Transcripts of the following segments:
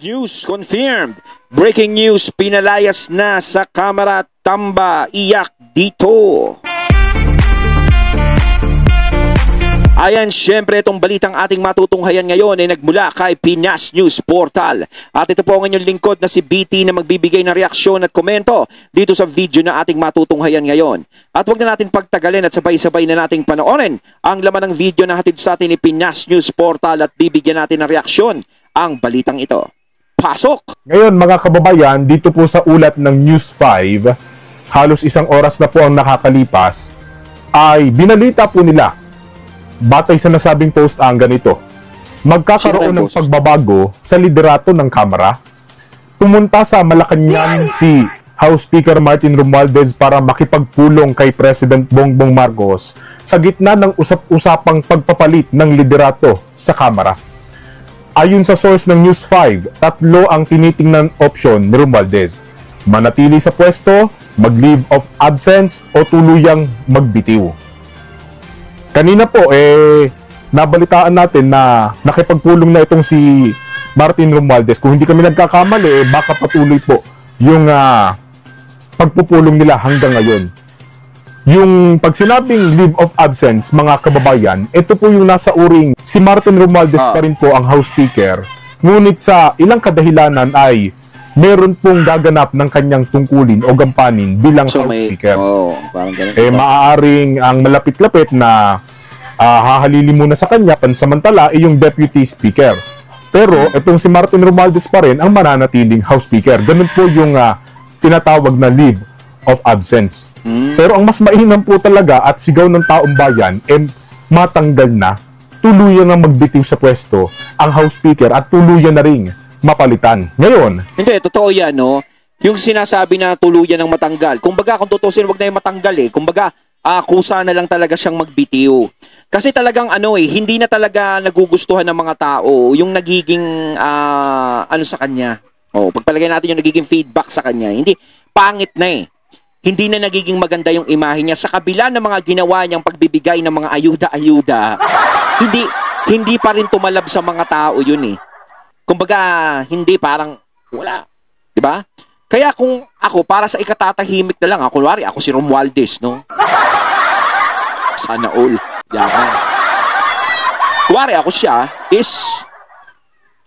News confirmed. Breaking news, pinalayas na sa kamera. Tamba, iyak dito. Ayan, syempre itong balitang ating matutunghayan ngayon ay nagmula kay Pinas News Portal. At ito po ang inyong lingkod na si BT na magbibigay ng reaksyon at komento dito sa video na ating matutunghayan ngayon. At huwag na natin pagtagalin at sabay-sabay na nating panoorin ang laman ng video na hatid sa atin ni Pinas News Portal at bibigyan natin ng reaksyon ang balitang ito. Pasok! Ngayon mga kababayan, dito po sa ulat ng News 5, halos isang oras na po ang nakakalipas, ay binalita po nila batay sa nasabing post ang ganito. Magkakaroon ng pagbabago sa liderato ng Kamara. Pumunta sa Malacanang si House Speaker Martin Romualdez para makipagpulong kay President Bongbong Marcos sa gitna ng usap-usapang pagpapalit ng liderato sa Kamara. Ayon sa source ng News 5, tatlo ang tinitingnan opsyon ni Romualdez. Manatili sa pwesto, mag-leave of absence o tuluyang magbitiw. Kanina po, nabalitaan natin na nakipagpulong na itong si Martin Romualdez. Kung hindi kami nagkakamali, baka patuloy po yung pagpupulong nila hanggang ngayon. Yung pag sinabing leave of absence, mga kababayan, ito po yung nasa uring si Martin Romualdez pa rin po ang House Speaker. Ngunit sa ilang kadahilanan ay meron pong gaganap ng kanyang tungkulin o gampanin bilang House Speaker. Parang ganun, maaaring ang malapit-lapit na hahalili muna sa kanya pansamantala ay yung Deputy Speaker. Pero itong si Martin Romualdez pa rin ang mananatiling House Speaker. Ganun po yung tinatawag na leave of absence. Pero ang mas mainam po talaga at sigaw ng taong bayan matanggal na, tuluyan na magbitiw sa pwesto ang House Speaker at tuluyan na ring mapalitan. Ngayon, hindi, totoo yan, no? Yung sinasabi na tuluyan ng matanggal. Kumbaga, kung tutusin, wag na yung matanggal eh. Kumbaga, kusa na lang talaga siyang magbitiw. Kasi talagang hindi na talaga nagugustuhan ng mga tao yung nagiging sa kanya. Pagpalagay natin yung nagiging feedback sa kanya. Hindi, pangit na eh. Hindi na nagiging maganda yung imahe niya. Sa kabila ng mga ginawa niyang pagbibigay ng mga ayuda-ayuda, hindi pa rin tumalab sa mga tao yun eh. Kumbaga, hindi parang wala. Diba? Kaya kung ako, para sa ikatatahimik na lang, kunwari ako si Romualdez, no? Sana all. Yaman. Kunwari ako siya,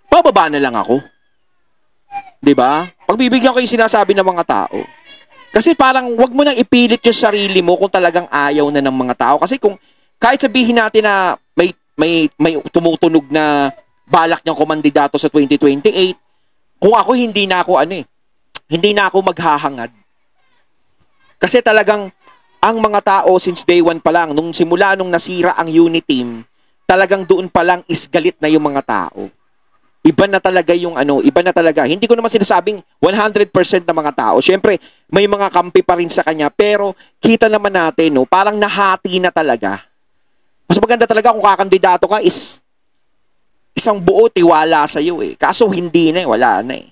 bababa na lang ako. Diba? Pagbibigyan ko yung sinasabi ng mga tao. Kasi parang wag mo nang ipilit yung sarili mo kung talagang ayaw na ng mga tao. Kasi kung kahit sabihin natin na may tumutunog na balak niyang kumandidato sa 2028, kung ako hindi na ako maghahangad. Kasi talagang ang mga tao since day one pa lang, nung nasira ang unit team, talagang doon pa lang is galit na yung mga tao. Iba na talaga yung iba na talaga. Hindi ko naman sinasabing 100% na mga tao. Siyempre, may mga kampi pa rin sa kanya, pero kita naman natin, no, parang nahati na talaga. Mas maganda talaga kung kakandidato ka is isang buo tiwala sa iyo eh. Kaso hindi na wala na eh.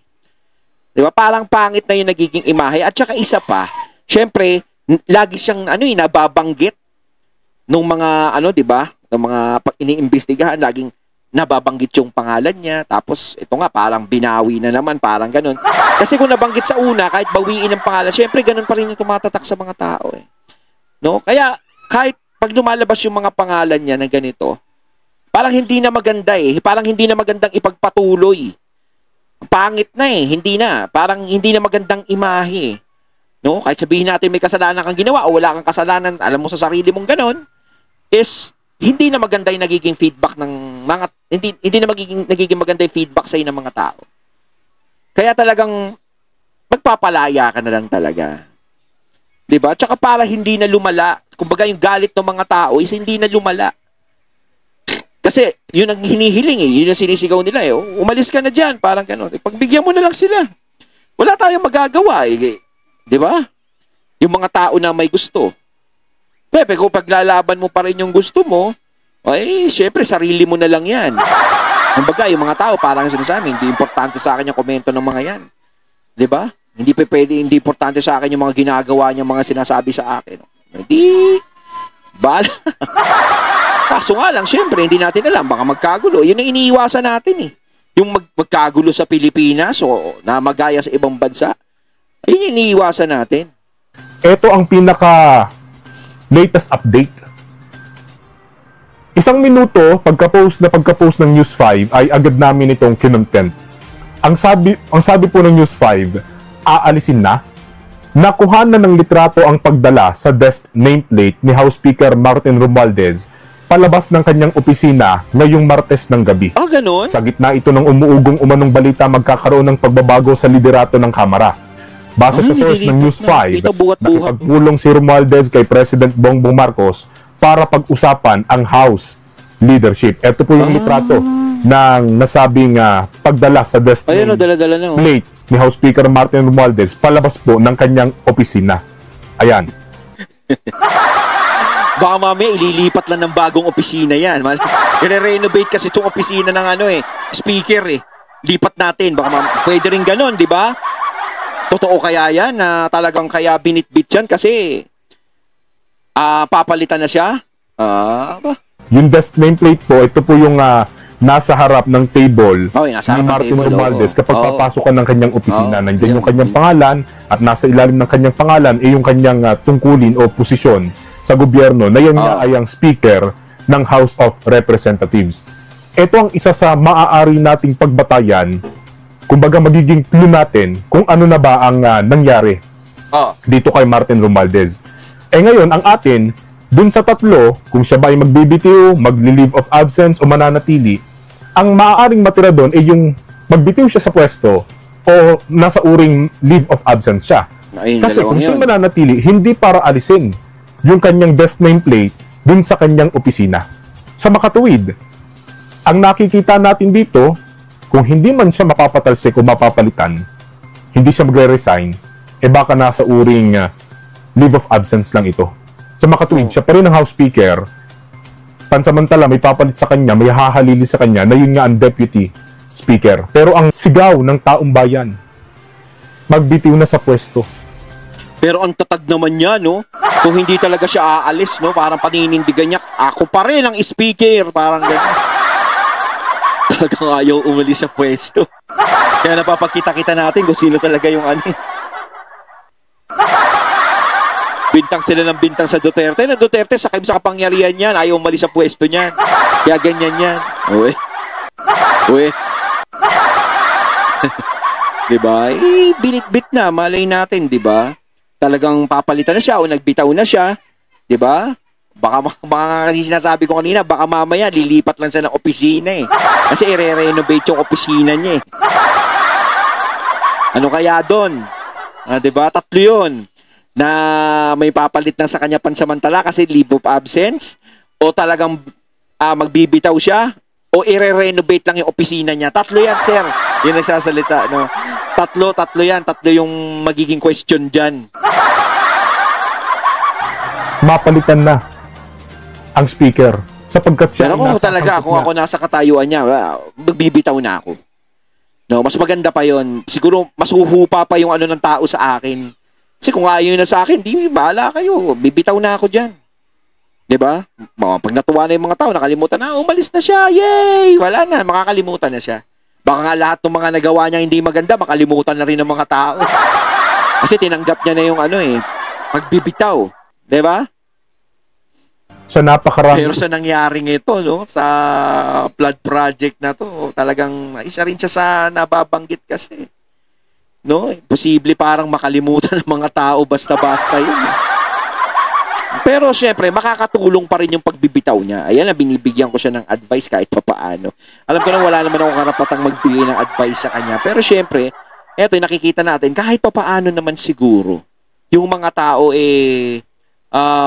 'Di ba? Parang pangit na 'yung nagiging imahe at saka isa pa, syempre, lagi siyang nababanggit nung mga 'di ba? Ng mga iniimbestigahan, laging nababanggit 'yung pangalan niya. Tapos ito nga parang binawi na naman, parang ganun. Kasi kung nabanggit sa una, kahit bawiin ang pangalan, syempre ganun pa rin 'yung tumatatak sa mga tao eh. No? Kaya kahit pag lumalabas 'yung mga pangalan niya na ganito, parang hindi na maganda eh. Parang hindi na magandang ipagpatuloy. Pangit na eh. Hindi na. Parang hindi na magandang imahe. No? Kahit sabihin natin may kasalanan kang ginawa o wala kang kasalanan, alam mo sa sarili mong ganon, is hindi na maganda yung nagiging feedback ng mga, hindi na nagiging maganda yung feedback sa ng mga tao. Kaya talagang magpapalaya ka na lang talaga. Diba? Tsaka para hindi na lumala, kumbaga yung galit ng mga tao is hindi na lumala. Kasi yun ang hinihiling eh. Yun ang sinisigaw nila eh. Umalis ka na dyan. Parang gano'n. Pagbigyan mo na lang sila. Wala tayong magagawa eh. Di ba? Yung mga tao na may gusto. Pepe, kung paglalaban mo pa rin yung gusto mo, ay, syempre, sarili mo na lang yan. Kumbaga, yung mga tao parang sinasabi, hindi importante sa akin yung komento ng mga yan. Di ba? Hindi importante sa akin yung mga ginagawa niya, mga sinasabi sa akin. Hindi. Bala. Kaso nga lang, syempre, hindi natin alam. Baka magkagulo. Yun ang iniiwasan natin eh. yung magkagulo sa Pilipinas o na magaya sa ibang bansa. Ayun yung iniiwasan natin. Ito ang pinaka latest update. Isang minuto pagka-post ng News 5 ay agad namin itong kinontent. Ang sabi po ng News 5, aalisin na. Nakuha na ng litrato ang pagdala sa desk nameplate ni House Speaker Martin Romualdez palabas ng kanyang opisina ngayong Martes ng gabi. Ah, ganun? Sa gitna ito ng umuugong umanong balita magkakaroon ng pagbabago sa liderato ng Kamara. Base sa source ng News 5, nakipagpulong si Romualdez kay President Bongbong Marcos para pag-usapan ang House leadership. Ito po yung litrato ng nasabing pagdala sa desk dala-dala na, plate ni House Speaker Martin Romualdez palabas po ng kanyang opisina. Ayan. Baka mamaya ililipat lang ng bagong opisina yan. I-renovate kasi itong opisina ng speaker Lipat natin. Baka pwede rin ganon, di ba? Totoo kaya yan na talagang kaya binitbit yan kasi papalitan na siya? Yung desk nameplate po, ito po yung nasa harap ng table nasa ni harap Martin ng table, Romualdez kapag papasok ka ng kanyang opisina. Nandiyan yung kanyang pangalan at nasa ilalim ng kanyang pangalan ay yung kanyang tungkulin o posisyon sa gobyerno na yan nga ay ang Speaker ng House of Representatives. Ito ang isa sa maaari nating pagbatayan, kumbaga magiging clue natin kung ano na ba ang nangyari dito kay Martin Romualdez. Ngayon, ang atin, dun sa tatlo, kung siya ba ay magbibitiw, magli-leave of absence o mananatili, ang maaaring matira doon ay yung magbitiw siya sa pwesto o nasa uring leave of absence siya. Kasi kung siya mananatili, hindi para alisin yung kanyang desk nameplate dun sa kanyang opisina. Sa makatuwid, ang nakikita natin dito, kung hindi man siya mapapatalsik o mapapalitan, hindi siya magre-resign, baka nasa uring leave of absence lang ito. Sa makatuwid, siya pa rin ang House Speaker, pansamantala may papalit sa kanya, may hahalili sa kanya, na yun nga ang Deputy Speaker. Pero ang sigaw ng taong bayan, magbitiw na sa pwesto. Pero ang tatag naman niya, no? Kung hindi talaga siya aalis, no? Parang paninindigan niya, ako pa rin ang speaker. Parang gano'n. Talagang ayaw umalis sa pwesto. Kaya napapakita-kita natin kung sino talaga yung bintang sila ng bintang sa Duterte. Na Duterte, sa kapangyarihan niyan, ayaw umalis sa pwesto niyan. Kaya ganyan yan. Uwe. Diba? Binitbit na. Malay natin, diba? Talagang papalitan na siya o nagbitaw na siya, 'di ba? Baka kasi sinasabi ko kanina, baka mamaya lilipat lang siya ng opisina Kasi i-renovate yung opisina niya Ano kaya doon? 'Di ba? Tatlo 'yon na may papalit na sa kanya pansamantala kasi leave of absence o talagang magbibitaw siya o i-renovate lang yung opisina niya. Tatlo 'yan, sir. Yung nagsasalita, no? Tatlo yan. Tatlo yung magiging question dyan. Mapalitan na ang speaker sapagkat siya pero kung ako nasa katayuan niya, magbibitaw na ako. No, mas maganda pa yon. Siguro mas huhupa pa yung ng tao sa akin. Kasi kung ayaw na sa akin, di bahala kayo. Bibitaw na ako dyan. 'Di ba? Pag natuwa na yung mga tao, nakalimutan na, umalis na siya. Yay! Wala na, makakalimutan na siya. Baka nga lahat ng mga nagawa niya hindi maganda, makalimutan na rin ng mga tao. Kasi tinanggap niya na yung pagbibitaw. 'Di ba? Sa napakarami. Pero sa nangyaring ito, no, sa flood project na to, talagang isa rin siya sa nababanggit kasi. No, posible parang makalimutan ng mga tao basta-basta yun. Pero syempre, makakatulong pa rin yung pagbibitaw niya. Ayan na, binibigyan ko siya ng advice kahit papaano. Alam ko na wala naman akong karapatang magbigay ng advice sa kanya. Pero syempre, eto yung nakikita natin, kahit papaano naman siguro, yung mga tao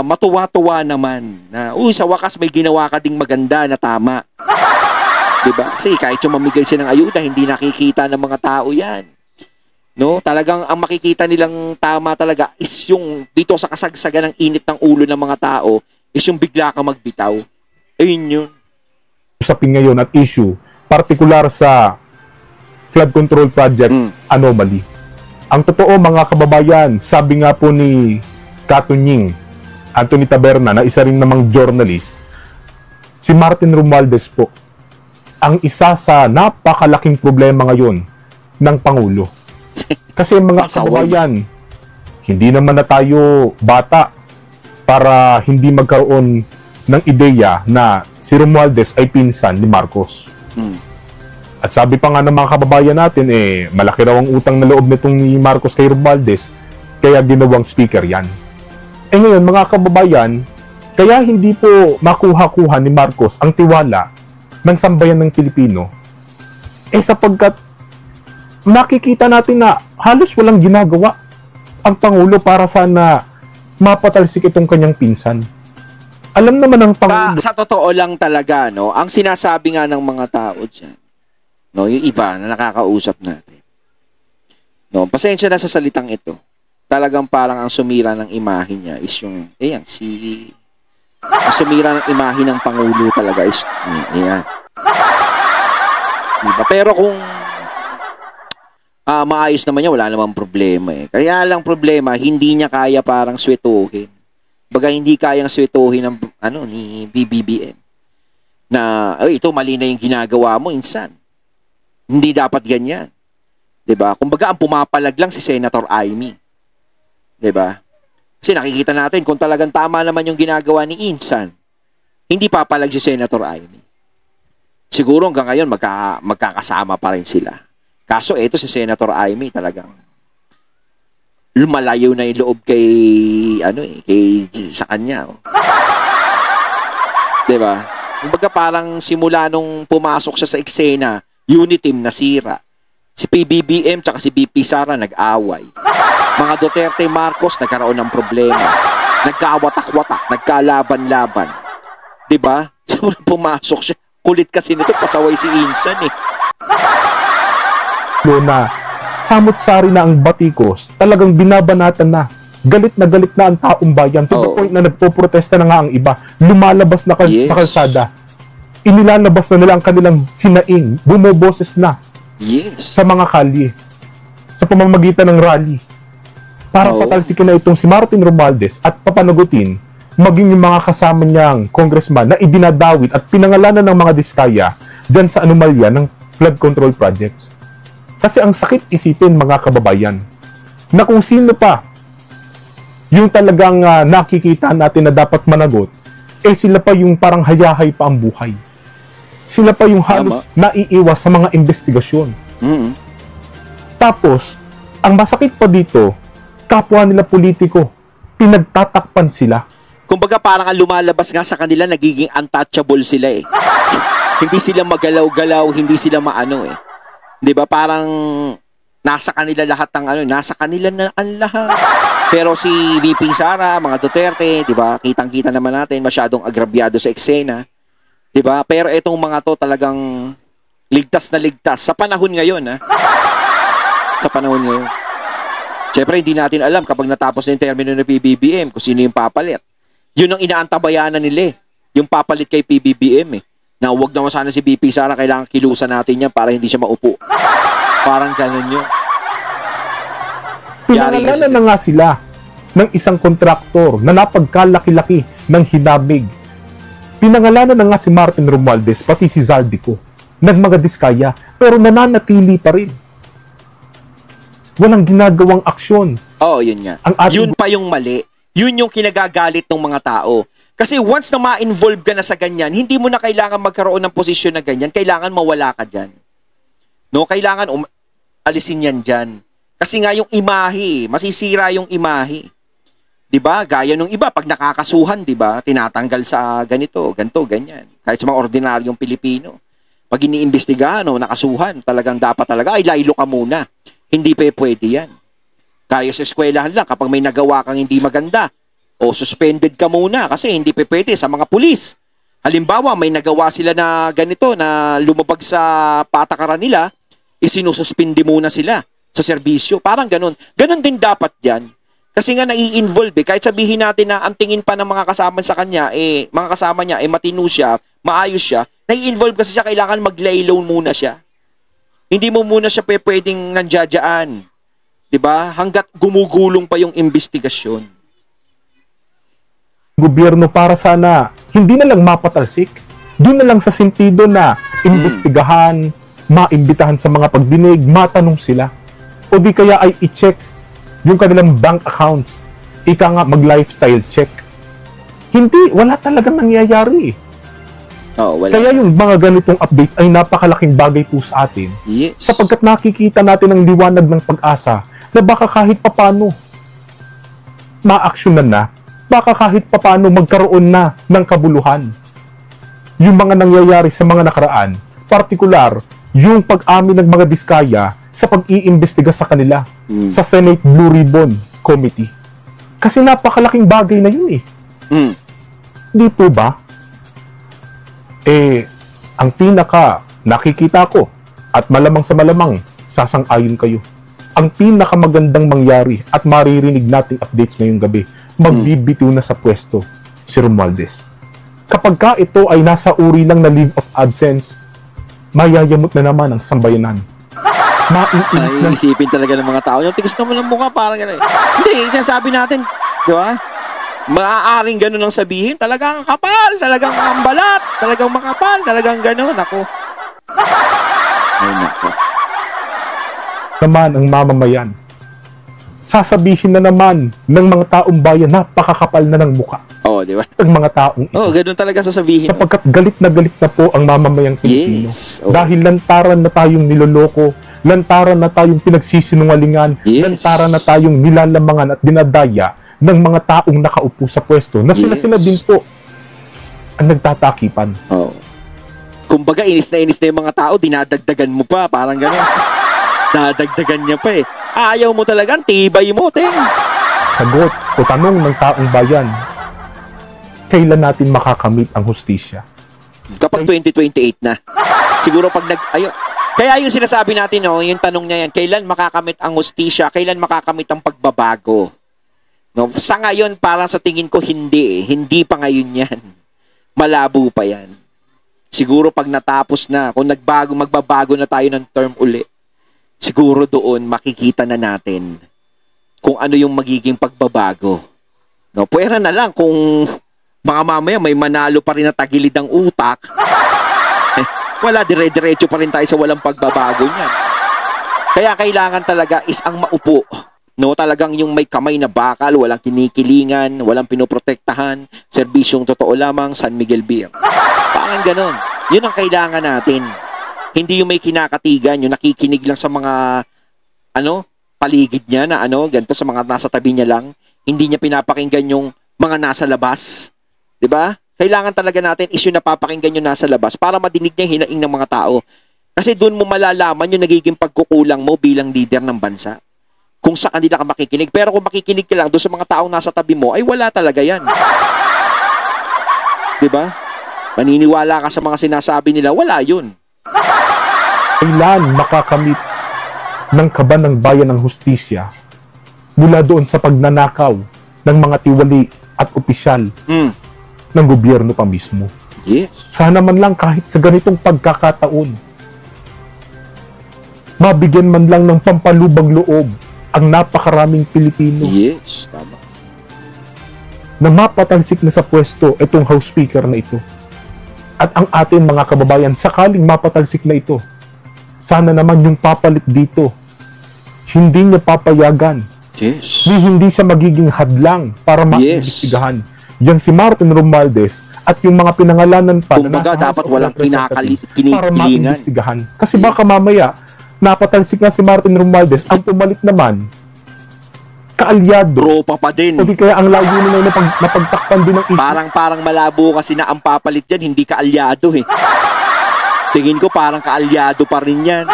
matuwa-tuwa naman na, sa wakas may ginawa ka ding maganda na tama. Diba? Kasi kahit yung mamigay siya ng ayuda, hindi nakikita ng mga tao yan. No, talagang ang makikita nilang tama talaga is yung dito sa kasagsagan ng init ng ulo ng mga tao is yung bigla kang magbitaw. Ayun yun. Usapin ngayon at issue, partikular sa flood control projects anomaly. Ang totoo mga kababayan, sabi nga po ni Katunying Anthony Taberna na isa rin namang journalist, si Martin Romualdez po ang isa sa napakalaking problema ngayon ng Pangulo. Kasi mga kababayan, hindi naman na tayo bata para hindi magkaroon ng ideya na si Romualdez ay pinsan ni Marcos. At sabi pa nga ng mga kababayan natin, malaki raw ang utang na loob nitong ni Marcos kay Romualdez, kaya ginawang speaker yan. Ngayon, mga kababayan, kaya hindi po makuha-kuha ni Marcos ang tiwala ng sambayan ng Pilipino, sapagkat nakikita natin na halos walang ginagawa ang Pangulo para sana mapatalsik itong kanyang pinsan. Alam naman ng Pangulo. Sa totoo lang talaga, no, ang sinasabi nga ng mga tao dyan, no, yung iba na nakakausap natin, no, pasensya na sa salitang ito, talagang parang ang sumira ng imahe niya is yung, ang sumira ng imahe ng Pangulo talaga is, diba? Pero kung maayos naman niya, wala namang problema Kaya lang problema, hindi niya kaya parang swetuhin. Baga hindi kayang swetuhin ng ni BBBM. Na, ito mali na yung ginagawa mo, insan. Hindi dapat ganyan. 'Di ba? Kumbaga ang pumapalag lang si Senator Amy. 'Di ba? Kasi nakikita natin kung talagang tama naman yung ginagawa ni Insan, hindi papalag si Senator Amy. Siguro hanggang ngayon magkakasama pa rin sila. Kaso ito si Senator Amy talagang lumalayo na yung loob kay sa kanya. 'Di ba? Kumbaga parang simula nung pumasok siya sa eksena, unit team nasira. Si PBBM tsaka si BP Sara nag-away. Mga Duterte Marcos nagkaroon ng problema. Nagkawatak-watak, nagkalaban-laban. 'Di ba? Simula pumasok siya, kulit kasi nito, pasaway si Insan na samot-sari na ang batikos, talagang binabanatan na. Galit na ang taong bayan. To the point na nagpoprotesta na nga ang iba. Lumalabas na sa kalsada. Inilalabas na nila ang kanilang hinaing. Bumoboses na sa mga kalye. Sa pamamagitan ng rally. Para patalsikin na itong si Martin Romualdez at papanagutin maging yung mga kasama niyang congressman na idinadawit at pinangalanan ng mga diskaya dyan sa anomalya ng flood control projects. Kasi ang sakit isipin, mga kababayan, na kung sino pa yung talagang nakikita natin na dapat managot, sila pa yung parang hayahay pa ang buhay. Sila pa yung halos naiiwas sa mga investigasyon. Tapos, ang masakit pa dito, kapwa nila politiko, pinagtatakpan sila. Kumbaga parang ang lumalabas nga sa kanila, nagiging untouchable sila Hindi sila magalaw-galaw, hindi sila maano 'Di ba? Parang nasa kanila lahat ng nasa kanila na ang lahat. Pero si VP Sara, mga Duterte, 'di ba? Kitang-kita naman natin masyadong agrabyado sa eksena. 'Di ba? Pero itong mga to talagang ligtas na ligtas sa panahon ngayon, Sa panahon ngayon. Siyempre, hindi natin alam kapag natapos na yung termino ng PBBM kung sino yung papalit. Yun ang inaantabayanan nila yung papalit kay PBBM Na huwag naman sana si VP Sara, kailangan kilusan natin yan para hindi siya maupo. Parang ganun yun. Pinangalanan na nga sila ng isang kontraktor na napagkalaki-laki ng hinabig. Pinangalanan na nga si Martin Romualdez, pati si Zaldico, ng mga diskaya, pero nananatili pa rin. Walang ginagawang aksyon. Oo, yun nga. Yun pa yung mali. Yun yung kinagagalit ng mga tao. Kasi once na ma-involve ka na sa ganyan, hindi mo na kailangan magkaroon ng posisyon na ganyan. Kailangan mawala ka dyan. No? Kailangan alisin yan dyan. Kasi nga yung imahe, masisira yung imahe. 'Di ba? Gaya nung iba, pag nakakasuhan, 'di ba? Tinatanggal sa ganito, ganyan. Kahit sa mga ordinaryong Pilipino. Pag iniimbestigahan o nakasuhan, talagang dapat talaga, ay laylo ka muna. Hindi pwede yan. Kaya sa eskwelahan lang, kapag may nagawa kang hindi maganda, o suspended ka muna kasi hindi pwede sa mga pulis. Halimbawa, may nagawa sila na ganito na lumabag sa patakaran nila, isinususpindi muna sila sa serbisyo. Parang ganun. Ganun din dapat yan. Kasi nga nai-involve kahit sabihin natin na ang tingin pa ng mga kasama sa kanya, mga kasama niya, matino siya, maayos siya, nai-involve kasi siya, kailangan mag-lay low muna siya. Hindi mo muna siya pwedeng nandiyadyaan. 'Di ba? Hangga't gumugulong pa yung investigasyon. Gobyerno para sana hindi na lang mapatalsik, Doon na lang sa sentido na imbestigahan, maimbitahan sa mga pagdinig, matanong sila. O di kaya ay i-check yung kanilang bank accounts. Ika nga mag-lifestyle check. Hindi, wala talagang nangyayari. Oh, wala. Kaya yung mga ganitong updates ay napakalaking bagay po sa atin. Yes. Sapagkat nakikita natin ang liwanag ng pag-asa na baka kahit papano ma-actionan na, baka kahit papano magkaroon na ng kabuluhan. Yung mga nangyayari sa mga nakaraan, partikular, yung pag-amin ng mga diskaya sa pag-iimbestiga sa kanila sa Senate Blue Ribbon Committee. Kasi napakalaking bagay na yun eh. Hindi po ba? Ang pinaka nakikita ko at malamang sa malamang sasang-ayon kayo. Ang pinakamagandang mangyari at maririnig nating updates ngayong gabi, magbibitiw na sa pwesto si Romualdez. Kapag ka ito ay nasa uri lang na leave of absence, mayayamot na naman ang sambayanan. Maiinis na. Isipin talaga ng mga tao. Yung tigas naman ng mukha, parang gano'n. Hindi, sinasabi natin, di ba? Maaaring gano'n ang sabihin, talagang kapal, talagang ambalat, talagang makapal, talagang gano'n. Ako. Ay, nako. Naman ang mamamayan. Sasabihin na naman ng mga taong bayan, napakakapal na ng mukha. Oo, di ba? Ang mga taong ito. Oo, gano'n talaga sasabihin. Sapagkat galit na po ang mamamayang Pilipino. Yes. Oh. Dahil lantaran na tayong niloloko, lantaran na tayong pinagsisinungalingan, Yes. lantaran na tayong nilalamangan at dinadaya ng mga taong nakaupo sa pwesto na sila din po ang nagtatakipan. Oo. Kumbaga, inis na yung mga tao, dinadagdagan mo pa, parang gano'n. Dadagdagan niya pa eh. Ayaw mo talaga, tibay mo, ting. Sagot o tanong ng taong bayan, kailan natin makakamit ang hustisya? Kapag 2028 na. Siguro pag kaya yung sinasabi natin, no, yung tanong niya yan, kailan makakamit ang hustisya, kailan makakamit ang pagbabago? No, sa ngayon, parang sa tingin ko, hindi eh. Hindi pa ngayon yan. Malabo pa yan. Siguro pag natapos na, kung magbabago na tayo ng term uli, siguro doon makikita na natin kung ano yung magiging pagbabago. No, puwera na lang kung baka mamaya may manalo pa rin na tagilid ang utak. Wala, dire-diretso pa rin tayo sa walang pagbabago niyan. Kaya kailangan talaga is ang maupo. No, talagang yung may kamay na bakal, walang kinikilingan, walang pinoprotektahan, serbisyong totoo lamang, San Miguel Beer. Parang ganon. Yun ang kailangan natin. Hindi yung may kinakatigan, yung nakikinig lang sa mga paligid niya na ganito sa mga nasa tabi niya lang. Hindi niya pinapakinggan yung mga nasa labas. 'Di ba? Kailangan talaga natin is yung napapakinggan yung nasa labas para madinig niya yung hinaing ng mga tao. Kasi doon mo malalaman yung nagiging pagkukulang mo bilang leader ng bansa. Kung sa kanila ka makikinig. Pero kung makikinig ka lang doon sa mga taong nasa tabi mo, ay wala talaga yan. 'Di ba? Maniniwala ka sa mga sinasabi nila, wala yun. Kailan makakamit ng kaban ng bayan ng hustisya mula doon sa pagnanakaw ng mga tiwali at opisyal ng gobyerno pa mismo? Yes. Sana man lang kahit sa ganitong pagkakataon, mabigyan man lang ng pampalubag loob ang napakaraming Pilipino Yes, tama. na mapatalsik na sa pwesto itong House Speaker na ito. At ang atin mga kababayan, sakaling mapatalsik na ito, sana naman yung papalit dito, hindi niya papayagan. Yes. Hindi siya magiging hadlang para maimbestigahan. Yang si Martin Romualdez at yung mga pinangalanan pa Kumbaga, na nasa dapat House of walang Representatives para kinikilingan. maimbestigahan. Kasi baka mamaya, napatalsik nga si Martin Romualdez, ang pumalit naman, kaalyado. Tropa pa din. O di kaya ang layunin na napagtakpan din ng issue. Parang malabo kasi na ang papalit dyan, hindi kaalyado eh. Tingin ko parang kaalyado pa rin yan.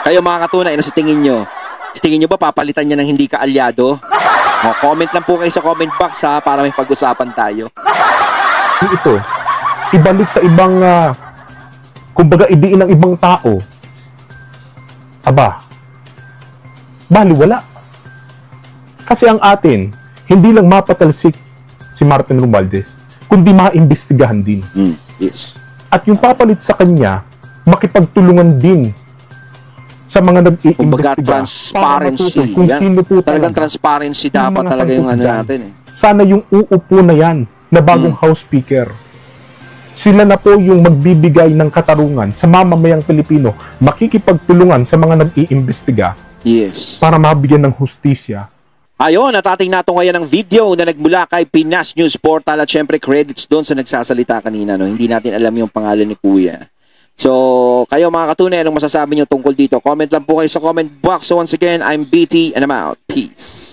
Kayo mga katunay, ano sa tingin nyo? Sa tingin nyo ba papalitan niya ng hindi kaalyado? O, comment lang po kayo sa comment box ha, para may pag-usapan tayo. Ito, ibalik sa ibang, kumbaga idiin ng ibang tao, aba, baliwala. Kasi ang atin, hindi lang mapatalsik si Martin Romualdez, kundi maimbestigahan din. Yes. At yung papalit sa kanya, makipagtulungan din sa mga Kumbaga, nag-iimbestiga. transparency. Kung Yan. sino po Talagang talaga transparency dapat mga talaga yung sangkot dyan. natin eh. Sana yung uupo na yan na bagong House Speaker Sila na po yung magbibigay ng katarungan sa mamamayang Pilipino, makikipagtulungan sa mga nag-iimbestiga Yes. para mabigyan ng hustisya. Ayun, natating nato ngayon ang video na nagmula kay Pinas News Portal at syempre credits doon sa nagsasalita kanina. No? Hindi natin alam yung pangalan ni Kuya. So, kayo mga katunay, anong masasabi nyo tungkol dito? Comment lang po kayo sa comment box. So once again, I'm BT and I'm out. Peace.